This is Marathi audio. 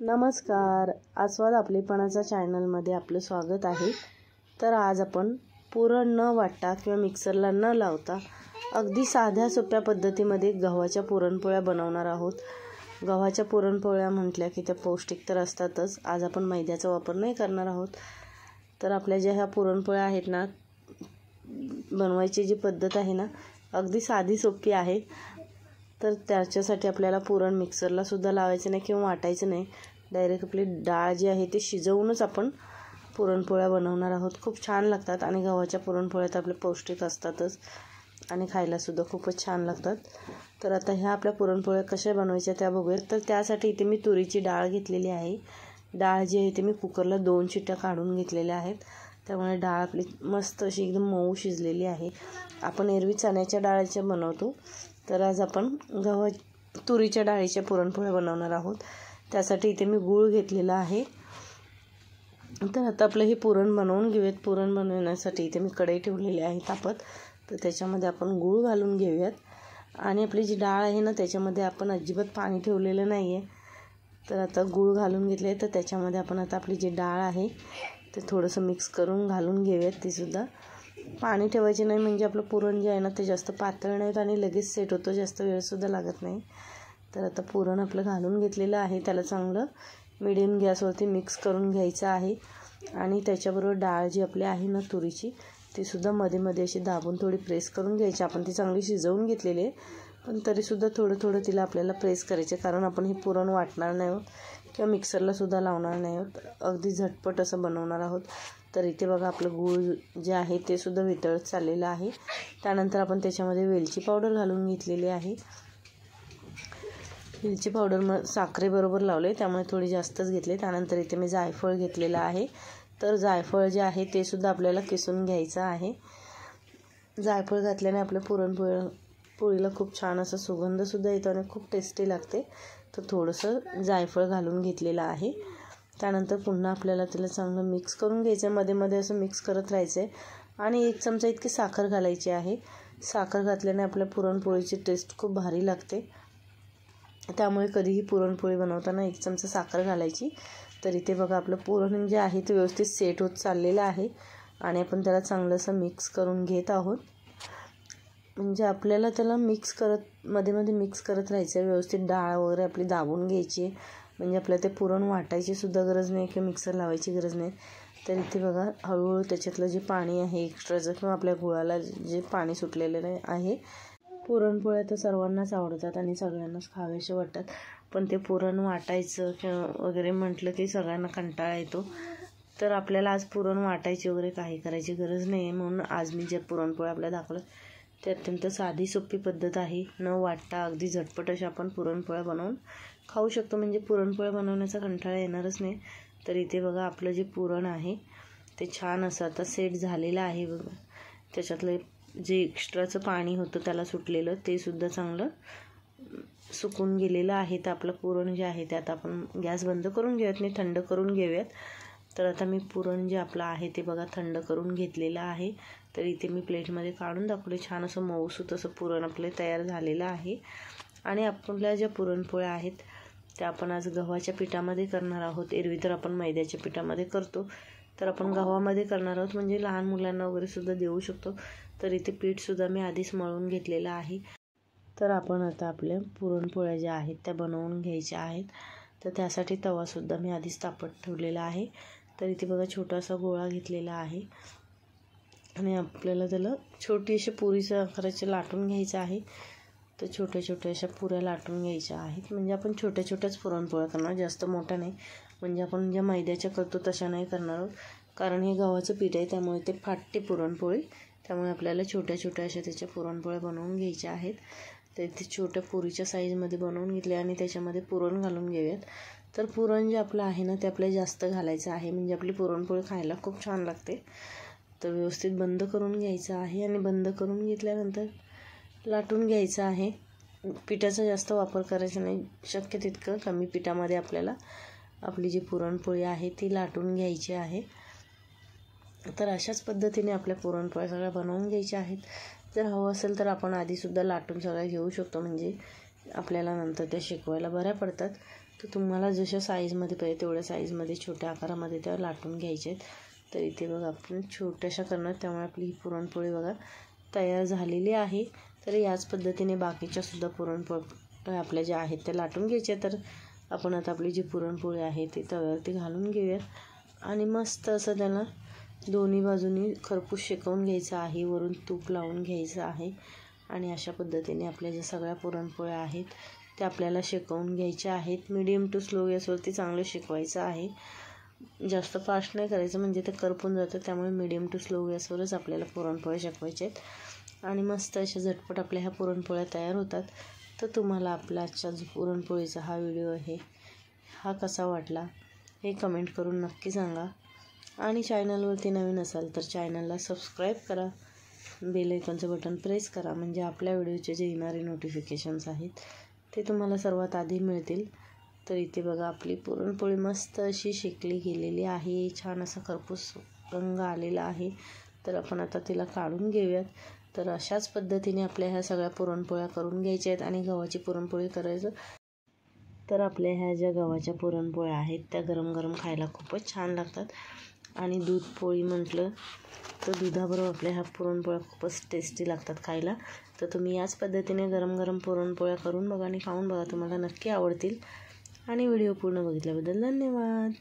नमस्कार, आस्वाद आपलेपणाच्या चॅनलमध्ये आपलं स्वागत आहे। तर आज आपण पुरण न वाटता किंवा मिक्सरला न लावता अगदी साध्या सोप्या पद्धतीमध्ये गव्हाच्या पुरणपोळ्या बनवणार आहोत। गव्हाच्या पुरणपोळ्या म्हटल्या की त्या पौष्टिक तर असतातच। आज आपण मैद्याचा वापर नाही करणार आहोत। तर आपल्या ज्या ह्या पुरणपोळ्या आहेत ना, बनवायची जी पद्धत आहे ना, अगदी साधी सोपी आहे। तर त्याच्यासाठी आपल्याला पुरण मिक्सरला सुद्धा लावायचं नाही किंवा वाटायचं नाही। डायरेक्ट आपली डाळ जी आहे ती शिजवूनच आपण पुरणपोळ्या बनवणार आहोत। खूप छान लागतात आणि गव्हाच्या पुरणपोळ्या तर आपले पौष्टिक असतातच आणि खायला सुद्धा खूपच छान लागतात। तर आता ह्या आपल्या पुरणपोळ्या कशा बनवायच्या त्या बघूयात। तर त्यासाठी इथे मी तुरीची डाळ घेतलेली आहे। डाळ जी आहे ती मी कुकरला 2 शिट्ट्या काढून घेतलेल्या आहेत। त्यामुळे डाळ आपली मस्त अशी एकदम मऊ शिजलेली आहे। आपण एरवी चण्याच्या डाळीच्या बनवतो, तर आज आपण तुरीच्या डाळीच्या पुरणपोळ्या बनवणार आहोत। त्यासाठी इथे मी गूळ घेतलेला आहे। तर आता आपलं हे पुरण बनवून घेऊयात। पुरण बनवण्यासाठी इथे मी कढई ठेवलेली आहे तापत। तर त्याच्यामध्ये आपण गूळ घालून घेऊयात आणि आपली जी डाळ आहे ना, त्याच्यामध्ये आपण अजिबात पाणी ठेवलेलं नाही आहे। तर आता गूळ घालून घेतले, तर त्याच्यामध्ये आपण आता आपली जी डाळ आहे ते थोडंसं मिक्स करून घालून घेऊयात। तीसुद्धा पाणी ठेवायचे नाही, म्हणजे आपलं पुरण जे आहे ना ते जास्त पातळ नाही आणि लगेच सेट होतं, जास्त वेळसुद्धा लागत नाही। तर आता पुरण आपलं घालून घेतलेलं आहे, त्याला चांगलं मिडियम गॅसवरती मिक्स करून घ्यायचं आहे। आणि त्याच्याबरोबर डाळ जी आपली आहे ना तुरीची, तीसुद्धा मध्ये मध्ये अशी दाबून थोडी प्रेस करून घ्यायची। आपण ती चांगली शिजवून घेतलेली आहे, पण तरीसुद्धा थोडं थोडं तिला आपल्याला प्रेस करायचे, कारण आपण हे पुरण वाटणार नाही आहोत किंवा मिक्सरलासुद्धा लावणार नाही आहोत, अगदी झटपट असं बनवणार आहोत। तर इथे बघा आपलं गूळ जे आहे ते सुद्धा वितळत चाललेलं आहे। त्यानंतर आपण त्याच्यामध्ये वेलची पावडर घालून घेतलेली आहे। वेलची पावडर साखरेबरोबर लावले, त्यामुळे थोडी जास्तच घेतली। त्यानंतर इथे मी जायफळ घेतलेलं आहे। तर जायफळ जे आहे ते सुद्धा आपल्याला किसून घ्यायचं आहे। जायफळ घातल्याने आपल्या पुरणपोळीला खूप छान असा सुगंधसुद्धा येतो आणि खूप टेस्टी लागते। तर थोडंसं जायफळ घालून घेतलेलं आहे। त्यानंतर पुन्हा आपल्याला त्याला चांगलं मिक्स करून घ्यायचं आहे, मध्ये मध्ये असं मिक्स करत राहायचं आहे। आणि 1 चमचा इतकी साखर घालायची आहे। साखर घातल्याने आपल्या पुरणपोळीची टेस्ट खूप भारी लागते, त्यामुळे कधीही पुरणपोळी बनवताना 1 चमचा साखर घालायची। तर इथे बघा आपलं पुरण जे आहे ते व्यवस्थित सेट होत चाललेलं आहे आणि आपण त्याला चांगलं असं मिक्स करून घेत आहोत। म्हणजे आपल्याला त्याला मध्ये मध्ये मिक्स करत राहायचं आहे। व्यवस्थित डाळ वगैरे आपली दाबून घ्यायची, म्हणजे आपल्याला ते पुरण वाटायची सुद्धा गरज नाही किंवा मिक्सर लावायची गरज नाही। तर इथे बघा हळूहळू त्याच्यातलं जे पाणी आहे एक्स्ट्राचं किंवा आपल्या गुळाला जे पाणी सुटलेलं आहे। पुरणपोळ्या तर सर्वांनाच आवडतात आणि सगळ्यांनाच खावेसे वाटतात, पण ते पुरण वाटायचं किंवा वगैरे म्हटलं की सगळ्यांना कंटाळा येतो। तर आपल्याला आज पुरण वाटायची वगैरे काही करायची गरज नाही आहे, म्हणून आज मी ज्या पुरणपोळ्या आपल्याला दाखवल्या ते अत्यंत साधी सोपी पद्धत आहे। न वाटता अगदी झटपट अशा आपण पुरणपोळ्या बनवून खाऊ शकतो, म्हणजे पुरणपोळ्या बनवण्याचा कंटाळा येणारच नाही। तर इथे बघा आपलं जे पुरण आहे ते छान असं आता सेट झालेलं आहे। बघा त्याच्यातलं जे एक्स्ट्राचं पाणी होतं त्याला सुटलेलं ते सुद्धा चांगलं सुकून गेलेलं आहे। तर आपलं पुरण जे आहे ते आता आपण गॅस बंद करून घेऊयात आणि थंड करून घेऊयात। तर आता मी पुरण जे आपलं आहे ते बघा थंड करून घेतलेलं आहे। तर इथे मी प्लेटमध्ये काढून दाखवले, छान असं मऊसूत असं पुरण आपले तयार झालेलं आहे। आणि आपल्या ज्या पुरणपोळ्या आहेत त्या आपण आज गव्हाच्या पिठामध्ये करणार आहोत। एरवी तर आपण मैद्याच्या पिठामध्ये करतो, तर आपण गव्हामध्ये करणार आहोत, म्हणजे लहान मुलांना वगैरे सुद्धा देऊ शकतो। तर इथे पीठसुद्धा मी आधीच मळून घेतलेलं आहे। तर आपण आता आपल्या पुरणपोळ्या ज्या आहेत त्या बनवून घ्यायच्या आहेत। तर त्यासाठी तवासुद्धा मी आधीच तापत ठेवलेला आहे। तर इथे बघा छोटासा गोळा घेतलेला आहे आणि आपल्याला त्याला छोटी अशी पुरीच्या आकाराचे लाटून घ्यायचं आहे। तर छोट्या छोट्या अशा पुऱ्या लाटून घ्यायच्या आहेत, म्हणजे आपण छोट्या छोट्याच पुरणपोळ्या करणार, जास्त मोठ्या नाही। म्हणजे आपण ज्या मैद्याच्या करतो तशा नाही करणार आहोत, कारण हे गव्हाचं पीठ आहे त्यामुळे ते फाटते पुरणपोळी। त्यामुळे आपल्याला छोट्या छोट्या अशा त्याच्या पुरणपोळ्या बनवून घ्यायच्या आहेत। तर इथे छोट्या पुरीच्या साईजमध्ये बनवून घेतले आणि त्याच्यामध्ये पुरण घालून घेऊयात। तर पुरण जे आपलं आहे ना ते आपल्याला जास्त घालायचं आहे, म्हणजे आपली पुरणपोळी खायला खूप छान लागते। तर व्यवस्थित बंद करून घ्यायचं आहे आणि बंद करून घेतल्यानंतर लाटून घ्यायचं आहे। पिठाचा जास्त वापर करायचा नाही, शक्य तितकं कमी पिठामध्ये आपल्याला आपली जी पुरणपोळी आहे ती लाटून घ्यायची आहे। तर अशाच पद्धतीने आपल्या पुरणपोळ्या सगळ्या बनवून घ्यायच्या आहेत। जर हवं असेल तर आपण आधीसुद्धा लाटून सगळ्या घेऊ शकतो, म्हणजे आपल्याला नंतर त्या शेकवायला बऱ्या पडतात। तर तुम्हाला जशा साईजमध्ये पाहिजे तेवढ्या साईजमध्ये छोट्या आकारामध्ये त्या लाटून घ्यायच्या आहेत. तर इथे बघा आपण छोट्याशा करणार, त्यामुळे आपली ही पुरणपोळी बघा तयार झालेली आहे. तर याच पद्धतीने बाकीच्यासुद्धा पुरणपोळ्या आपल्या ज्या आहेत त्या लाटून घ्यायच्या. तर आपण आता आपली जी पुरणपोळी आहे ती तव्यावरती घालून घेऊयात आणि मस्त असं त्याला दोन्ही बाजूनी खरपूस शेकवून घ्यायचं आहे, वरून तूप लावून घ्यायचं आहे. आणि अशा पद्धतीने आपल्या ज्या सगळ्या पुरणपोळ्या आहेत त्या आपल्याला शेकवून घ्यायच्या आहेत. मीडियम टू स्लो गॅसवरती चांगलं शेकवायचं आहे. जास्त फास्ट नाही करायचं, म्हणजे ते करपून जातं. त्यामुळे मीडियम टू स्लो गॅसवरच आपल्याला पुरणपोळ्या शेकवायच्या आहेत. आणि मस्त अशा झटपट आपल्या ह्या पुरणपोळ्या तयार होतात. तर तुम्हाला आपला आजचा जो पुरणपोळीचा हा व्हिडिओ आहे हा कसा वाटला हे कमेंट करून नक्की सांगा. आणि चॅनलवरती नवीन असाल तर चॅनलला सबस्क्राईब करा, बेल आयकॉनचं बटन प्रेस करा, म्हणजे आपल्या व्हिडिओचे जे येणारे नोटिफिकेशन्स आहेत ते तुम्हाला सर्वात आधी मिळतील. तर इथे बघा आपली पुरणपोळी मस्त अशी शेकली गेलेली आहे, छान असा खरपूस रंग आलेला आहे. तर आपण आता तिला काढून घेऊयात. तर अशाच पद्धतीने आपल्या ह्या सगळ्या पुरणपोळ्या करून घ्यायच्या आहेत. आणि गव्हाची पुरणपोळी करायचं तर आपल्या ह्या ज्या गव्हाच्या पुरणपोळ्या आहेत त्या गरम गरम खायला खूपच छान लागतात. आणि दूध पोळी म्हटलं तर दुधाबरोबर आपल्या ह्या पुरणपोळ्या खूपच टेस्टी लागतात खायला. तर तुम्ही याच पद्धतीने गरम गरम पुरणपोळ्या करून बघा आणि खाऊन बघा, तुम्हाला नक्की आवडतील. आणि व्हिडिओ पूर्ण बघितल्याबद्दल धन्यवाद.